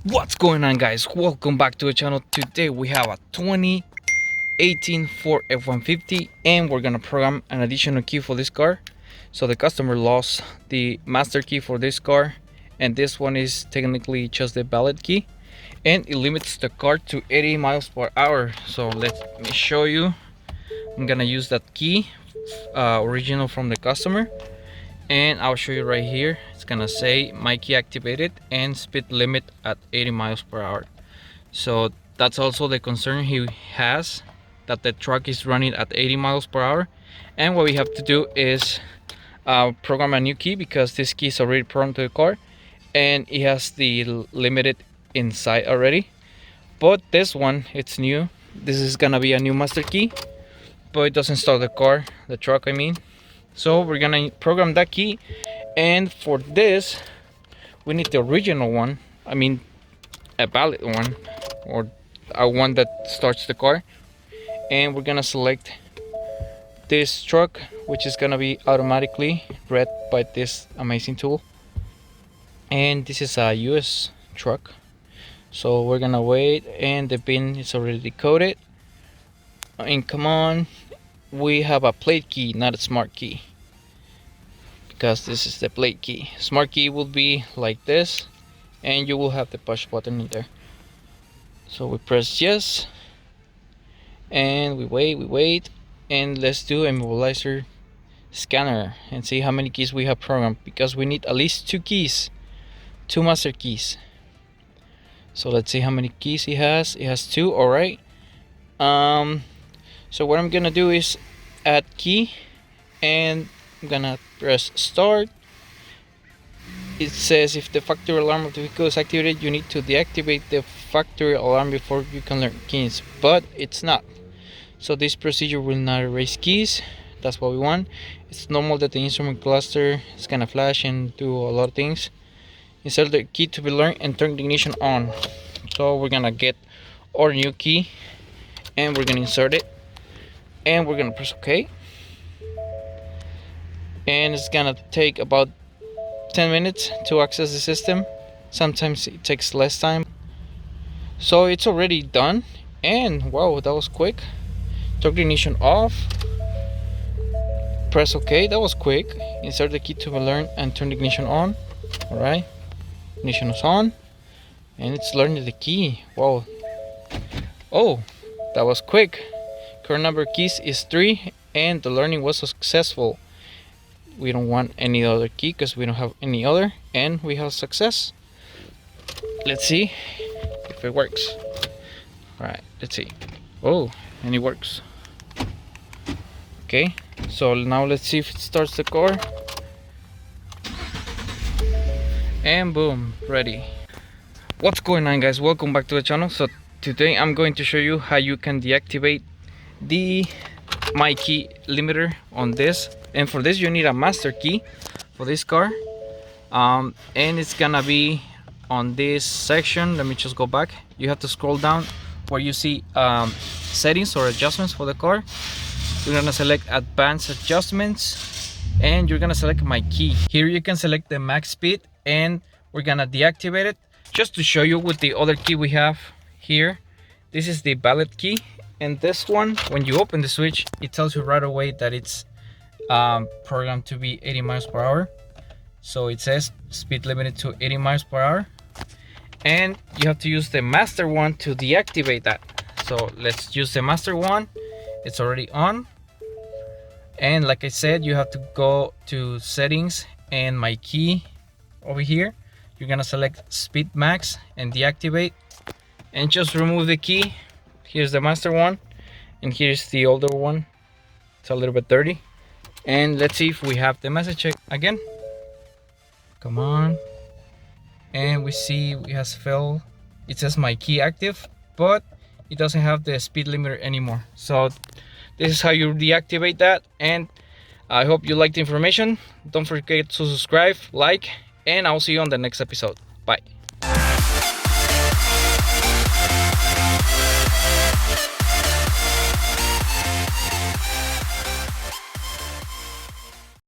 What's going on, guys? Welcome back to the channel. Today we have a 2018 Ford F150 and we're gonna program an additional key for this car. So the customer lost the master key for this car, and this one is technically just the valid key, and it limits the car to 80 miles per hour. So let me show you. I'm gonna use that key, original from the customer, and I'll show you right here. It's gonna say MyKey activated and speed limit at 80 miles per hour. So that's also the concern he has, that the truck is running at 80 miles per hour. And what we have to do is program a new key, because this key is already programmed to the car and it has the limited inside already. But this one, it's new. This is gonna be a new master key, but it doesn't start the truck I mean. So we're gonna program that key, and for this we need the original one, I mean a valid one, or a one that starts the car. And we're gonna select this truck, which is gonna be automatically read by this amazing tool. And this is a US truck, so we're gonna wait, and the pin is already decoded. And come on, we have a plate key, not a smart key, because this is the plate key. Smart key will be like this, and you will have the push button in there. So we press yes, and we wait, and let's do Immobilizer Scanner and see how many keys we have programmed, because we need at least two keys, two master keys. So let's see how many keys he has. He has two. All right. So what I'm gonna do is add key, and I'm gonna press start. It says if the factory alarm of the vehicle is activated, you need to deactivate the factory alarm before you can learn keys, but it's not. So this procedure will not erase keys. That's what we want. It's normal that the instrument cluster is gonna flash and do a lot of things. Insert the key to be learned and turn the ignition on. So we're gonna get our new key, and we're gonna insert it, and we're gonna press OK. And it's gonna take about 10 minutes to access the system. Sometimes it takes less time. So it's already done, and wow, that was quick. Turn the ignition off, press OK. That was quick. Insert the key to be learned and turn the ignition on. All right, ignition is on, and it's learning the key. Wow. Oh, that was quick. Current number of keys is 3, and the learning was successful. We don't want any other key because we don't have any other, and we have success. Let's see if it works. All right, let's see. Oh, and it works. Okay, so now let's see if it starts the car. And boom, ready. What's going on, guys? Welcome back to the channel. So today I'm going to show you how you can deactivate the MyKey limiter on this. And for this you need a master key for this car, and it's gonna be on this section. Let me just go back. You have to scroll down where you see settings or adjustments for the car. You're gonna select advanced adjustments, and you're gonna select MyKey. Here you can select the max speed, and we're gonna deactivate it. Just to show you with the other key we have here, this is the valid key, and this one, when you open the switch, it tells you right away that it's programmed to be 80 miles per hour. So it says speed limited to 80 miles per hour, and you have to use the master one to deactivate that. So let's use the master one. It's already on, and like I said, you have to go to settings and MyKey over here. You're gonna select speed max and deactivate, and just remove the key. Here's the master one, and here's the older one. It's a little bit dirty. And let's see if we have the message check again. Come on. And we see it has failed. It says MyKey active, but it doesn't have the speed limiter anymore. So this is how you deactivate that. And I hope you liked the information. Don't forget to subscribe, like, and I'll see you on the next episode. Bye.